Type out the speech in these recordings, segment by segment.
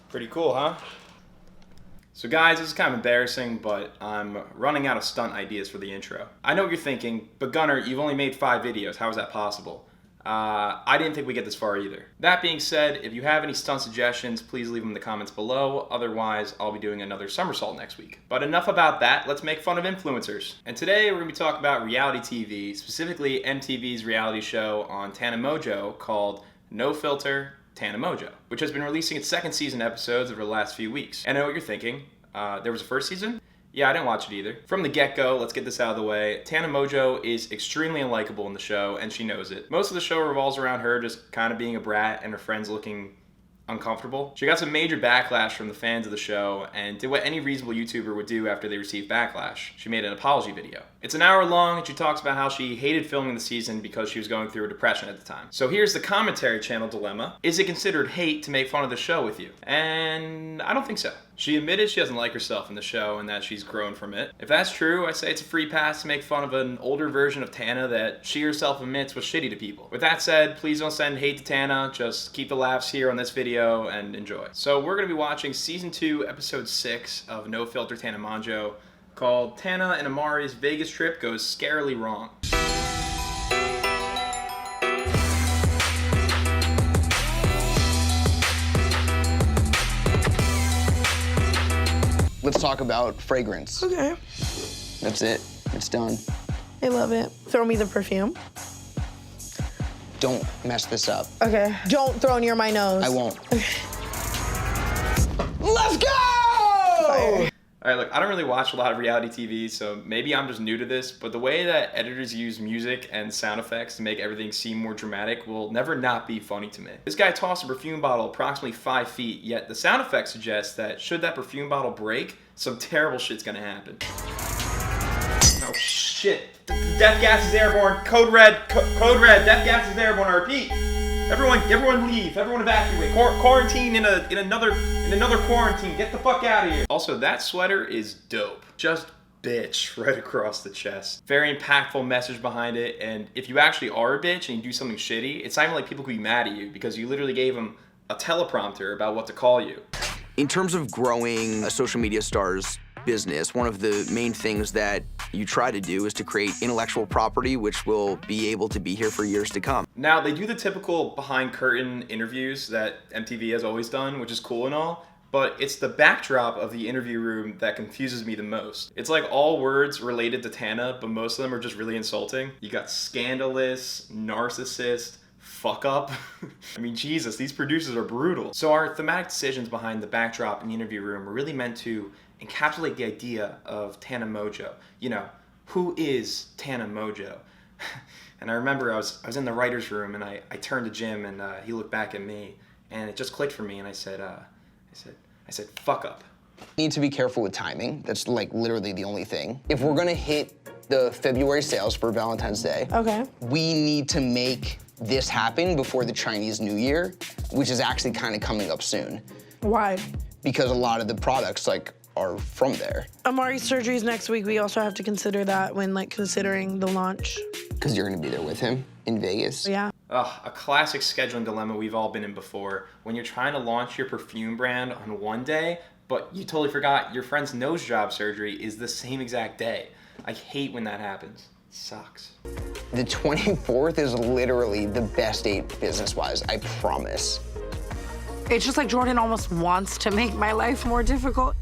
Pretty cool, huh? So guys, this is kind of embarrassing, but I'm running out of stunt ideas for the intro. I know what you're thinking, but Gunnar, you've only made 5 videos. How is that possible? I didn't think we'd get this far either. That being said, if you have any stunt suggestions, please leave them in the comments below. Otherwise, I'll be doing another somersault next week. But enough about that, let's make fun of influencers. And today we're going to be talking about reality TV, specifically MTV's reality show on Tana Mongeau called No Filter, Tana Mongeau, which has been releasing its 2nd season episodes over the last few weeks. And I know what you're thinking. There was a 1st season? Yeah, I didn't watch it either. From the get-go, let's get this out of the way. Tana Mongeau is extremely unlikable in the show, and she knows it. Most of the show revolves around her just kind of being a brat and her friends looking uncomfortable. She got some major backlash from the fans of the show and did what any reasonable YouTuber would do after they received backlash. She made an apology video. It's an hour long and she talks about how she hated filming the season because she was going through a depression at the time. So here's the commentary channel dilemma. Is it considered hate to make fun of the show with you? And I don't think so. She admitted she doesn't like herself in the show and that she's grown from it. If that's true, I say it's a free pass to make fun of an older version of Tana that she herself admits was shitty to people. With that said, please don't send hate to Tana, just keep the laughs here on this video and enjoy. So we're going to be watching Season 2, Episode 6 of No Filter Tana Mongeau, called Tana and Imari's Vegas trip goes scarily wrong. Let's talk about fragrance. Okay. That's it. It's done. I love it. Throw me the perfume. Don't mess this up. Okay. Don't throw near my nose. I won't. Let's go! Fire. Alright, look, I don't really watch a lot of reality TV, so maybe I'm just new to this, but the way that editors use music and sound effects to make everything seem more dramatic will never not be funny to me. This guy tossed a perfume bottle approximately 5 feet, yet the sound effect suggests that should that perfume bottle break, some terrible shit's gonna happen. Oh shit. Death gas is airborne. Code red. Code red. Death gas is airborne. I repeat. Everyone leave. Everyone evacuate. Quarantine in another quarantine. Get the fuck out of here. Also, that sweater is dope. Just bitch right across the chest. Very impactful message behind it. And if you actually are a bitch and you do something shitty, it's not even like people could be mad at you because you literally gave them a teleprompter about what to call you. In terms of growing a social media star's business, one of the main things that you try to do is to create intellectual property which will be able to be here for years to come. Now, they do the typical behind curtain interviews that MTV has always done, which is cool and all, but it's the backdrop of the interview room that confuses me the most. It's like all words related to Tana, but most of them are just really insulting. You got scandalous, narcissist, fuck up. I mean, Jesus, these producers are brutal. So our thematic decisions behind the backdrop in the interview room were really meant to encapsulate the idea of Tana Mongeau. You know, who is Tana Mongeau? And I remember I was in the writer's room and I turned to Jim and he looked back at me and it just clicked for me and I said, fuck up. Need to be careful with timing. That's like literally the only thing. If we're gonna hit the February sales for Valentine's Day, Okay. we need to make this happen before the Chinese New Year, which is actually kind of coming up soon. Why? Because a lot of the products are from there. Imari's surgery is next week. We also have to consider that when considering the launch. Because you're gonna be there with him in Vegas. Yeah. Ugh, a classic scheduling dilemma we've all been in before. When you're trying to launch your perfume brand on one day, but you totally forgot your friend's nose job surgery is the same exact day. I hate when that happens. It sucks. The 24th is literally the best date business-wise, I promise. It's just like Jordan almost wants to make my life more difficult.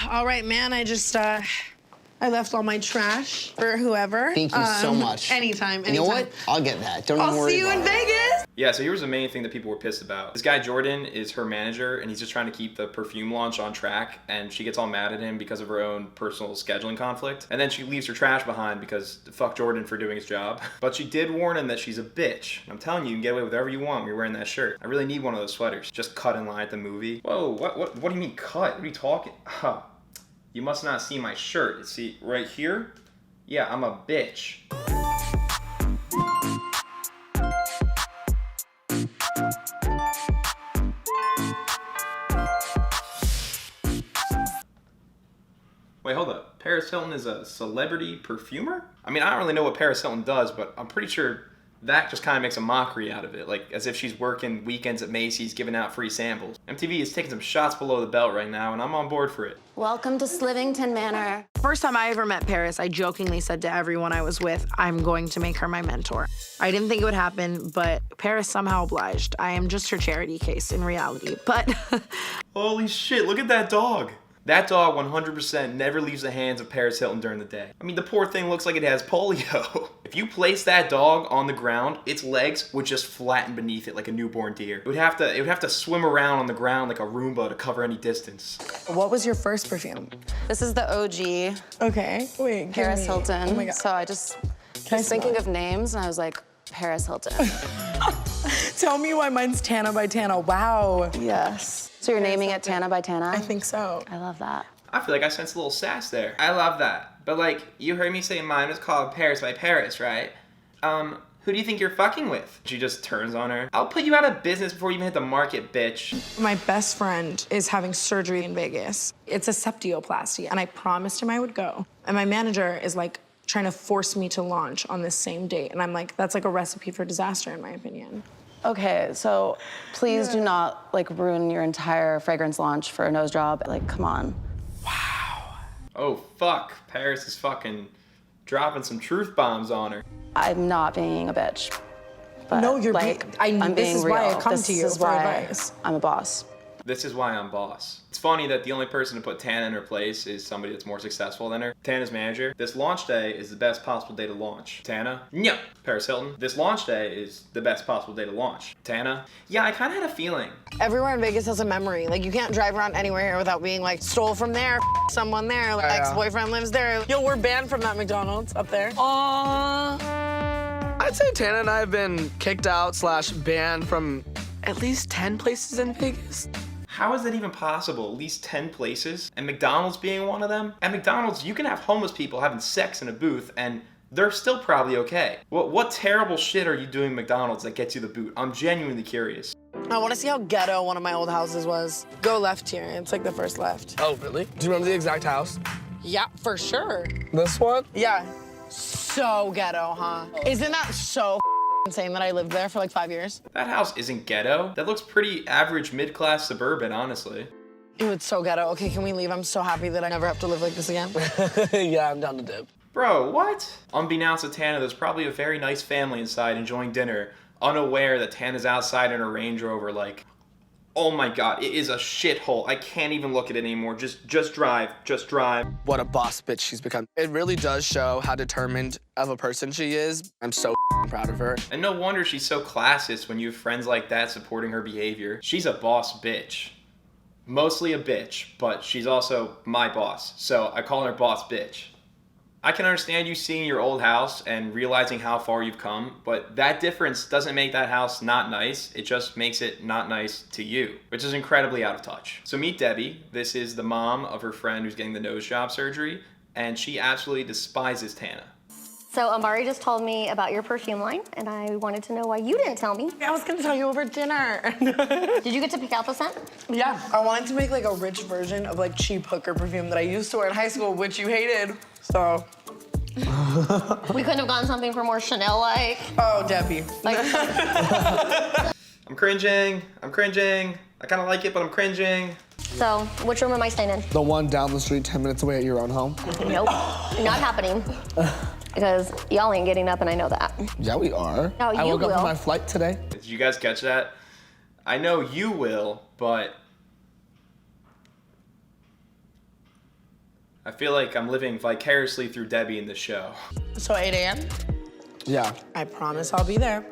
All right, man. I left all my trash for whoever. Thank you so much. Anytime. You know what? I'll get that. Don't even I'll worry see you about in it. Vegas. Yeah, so here was the main thing that people were pissed about. This guy Jordan is her manager and he's just trying to keep the perfume launch on track and she gets all mad at him because of her own personal scheduling conflict. And then she leaves her trash behind because fuck Jordan for doing his job. But she did warn him that she's a bitch. I'm telling you, you can get away with whatever you want when you're wearing that shirt. I really need one of those sweaters. Just cut in line at the movie. Whoa, what do you mean cut? What are you talking? Huh. You must not see my shirt. See, right here? Yeah, I'm a bitch. Wait, hold up. Paris Hilton is a celebrity perfumer? I mean, I don't really know what Paris Hilton does, but I'm pretty sure That just kind of makes a mockery out of it, like as if she's working weekends at Macy's giving out free samples. MTV is taking some shots below the belt right now, and I'm on board for it. Welcome to Slivington Manor. First time I ever met Paris, I jokingly said to everyone I was with, I'm going to make her my mentor. I didn't think it would happen, but Paris somehow obliged. I am just her charity case in reality, but... Holy shit, look at that dog. That dog 100% never leaves the hands of Paris Hilton during the day. I mean, the poor thing looks like it has polio. If you place that dog on the ground, its legs would just flatten beneath it like a newborn deer. It would have to swim around on the ground like a Roomba to cover any distance. What was your first perfume? This is the OG Okay. Wait, Paris Hilton. Oh my God. So I just I was thinking of names, and I was like, Paris Hilton. Tell me why mine's Tana by Tana. Wow. Yes. So you're naming it Tana by Tana? I think so. I love that. I feel like I sense a little sass there. I love that. But like, you heard me say mine was called Paris by Paris, right? Who do you think you're fucking with? She just turns on her. I'll put you out of business before you even hit the market, bitch. My best friend is having surgery in Vegas. It's a septioplasty, and I promised him I would go. And my manager is like trying to force me to launch on this same date. And I'm like, that's like a recipe for disaster, in my opinion. Okay, so please do not like ruin your entire fragrance launch for a nose job. Like, come on. Oh, fuck. Paris is fucking dropping some truth bombs on her. I'm not being a bitch. But No, you're like, being- I'm this being is real. why I come This to you is for why advice. I'm a boss. This is why I'm boss. It's funny that the only person to put Tana in her place is somebody that's more successful than her. Tana's manager. This launch day is the best possible day to launch. Tana? No. Paris Hilton. This launch day is the best possible day to launch. Tana? Yeah, I kind of had a feeling. Everywhere in Vegas has a memory. Like, you can't drive around anywhere here without being like, stole from there, someone there, like, ex-boyfriend lives there. Yo, we're banned from that McDonald's up there. I'd say Tana and I have been kicked out / banned from at least 10 places in Vegas. How is that even possible? At least 10 places? And McDonald's being one of them? At McDonald's, you can have homeless people having sex in a booth and they're still probably okay. What terrible shit are you doing at McDonald's that gets you the boot? I'm genuinely curious. I want to see how ghetto one of my old houses was. Go left here. It's like the first left. Oh, really? Do you remember the exact house? Yeah, for sure. This one? Yeah. So ghetto, huh? Isn't that so insane that I lived there for like 5 years? That house isn't ghetto. That looks pretty average mid-class suburban, honestly. Ew, it's so ghetto. Okay, can we leave? I'm so happy that I never have to live like this again. Yeah, I'm down to dip. Bro, what? Unbeknownst to Tana, there's probably a very nice family inside enjoying dinner, unaware that Tana's outside in her Range Rover like, oh my God, it is a shithole. I can't even look at it anymore. Just drive, just drive. What a boss bitch she's become. It really does show how determined of a person she is. I'm so proud of her. And no wonder she's so classist when you have friends like that supporting her behavior. She's a boss bitch. Mostly a bitch, but she's also my boss, so I call her boss bitch. I can understand you seeing your old house and realizing how far you've come, but that difference doesn't make that house not nice. It just makes it not nice to you, which is incredibly out of touch. So meet Debbie. This is the mom of her friend who's getting the nose job surgery, and she absolutely despises Tana. So Imari just told me about your perfume line, and I wanted to know why you didn't tell me. I was gonna tell you over dinner. Did you get to pick out the scent? Yeah, I wanted to make like a rich version of like cheap hooker perfume that I used to wear in high school, which you hated, so. We couldn't have gotten something for more Chanel-like. Oh, Debbie. Like, I'm cringing. I kind of like it, but I'm cringing. so, which room am I staying in? The one down the street 10 minutes away at your own home? Nope, not happening. Because y'all ain't getting up, and I know that. Yeah, we are. No, I you woke up will. for my flight today. Did you guys catch that? I know you will, but I feel like I'm living vicariously through Debbie in this show. So 8 a.m.? Yeah. I promise I'll be there.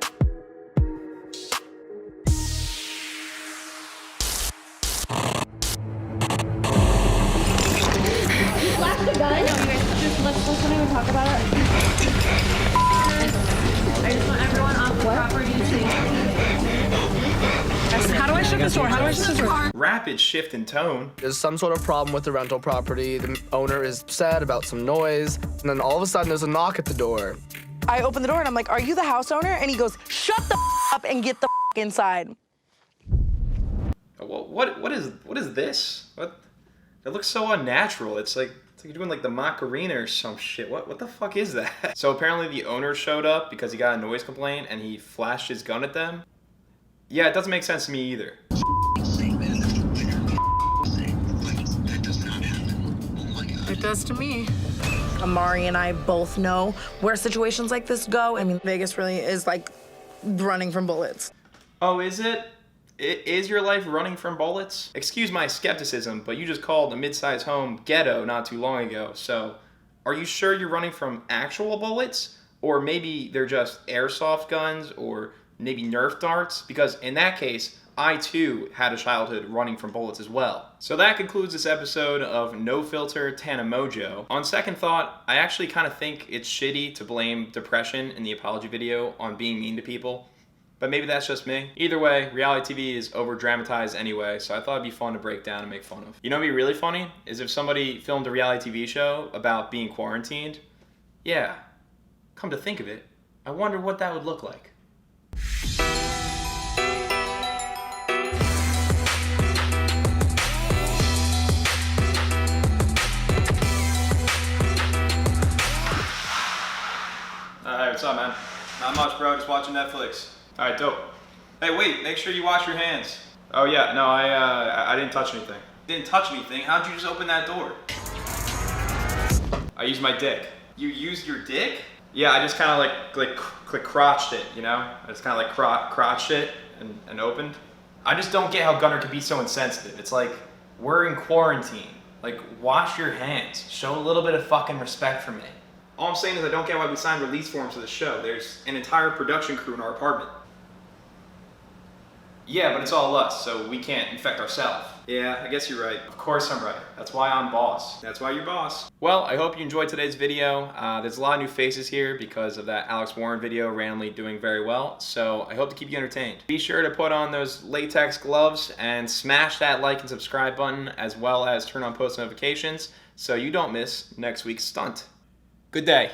Flash the gun. No, you guys, let's not even talk about it. I just want everyone off the property How do I shut this door? How do I shut this door? Rapid shift in tone. There's some sort of problem with the rental property. The owner is sad about some noise, and then all of a sudden there's a knock at the door. I open the door and I'm like, are you the house owner? And he goes, shut the up and get the inside. What is this? What? It looks so unnatural. It's like It's like you're doing like the Macarena or some shit. What the fuck is that? So apparently the owner showed up because he got a noise complaint and he flashed his gun at them. Yeah, it doesn't make sense to me either. It does to me. Imari and I both know where situations like this go. I mean, Vegas really is like running from bullets. Oh, is it? Is your life running from bullets? Excuse my skepticism, but you just called a mid-sized home ghetto not too long ago. So, are you sure you're running from actual bullets? Or maybe they're just airsoft guns or maybe Nerf darts? Because in that case, I too had a childhood running from bullets as well. So that concludes this episode of No Filter Tana Mongeau. On second thought, I actually kind of think it's shitty to blame depression in the apology video on being mean to people. But maybe that's just me. Either way, reality TV is over-dramatized anyway, so I thought it'd be fun to break down and make fun of. You know what'd be really funny? Is if somebody filmed a reality TV show about being quarantined. Yeah, come to think of it, I wonder what that would look like. Hey, what's up, man? Not much, bro. Just watching Netflix. All right, dope. Hey, wait. Make sure you wash your hands. Oh yeah, no, I didn't touch anything. Didn't touch anything? How'd you just open that door? I used my dick. You used your dick? Yeah, I just kind of like crotched it, you know? I just kind of like crotched it and opened. I just don't get how Gunnar could be so insensitive. It's like, we're in quarantine. Like, wash your hands. Show a little bit of fucking respect for me. All I'm saying is I don't get why we signed release forms for the show. There's an entire production crew in our apartment. Yeah, but it's all us, so we can't infect ourselves. Yeah, I guess you're right. Of course I'm right. That's why I'm boss. That's why you're boss. Well, I hope you enjoyed today's video. There's a lot of new faces here because of that Alex Warren video randomly doing very well, so I hope to keep you entertained. Be sure to put on those latex gloves and smash that like and subscribe button, as well as turn on post notifications so you don't miss next week's stunt. Good day.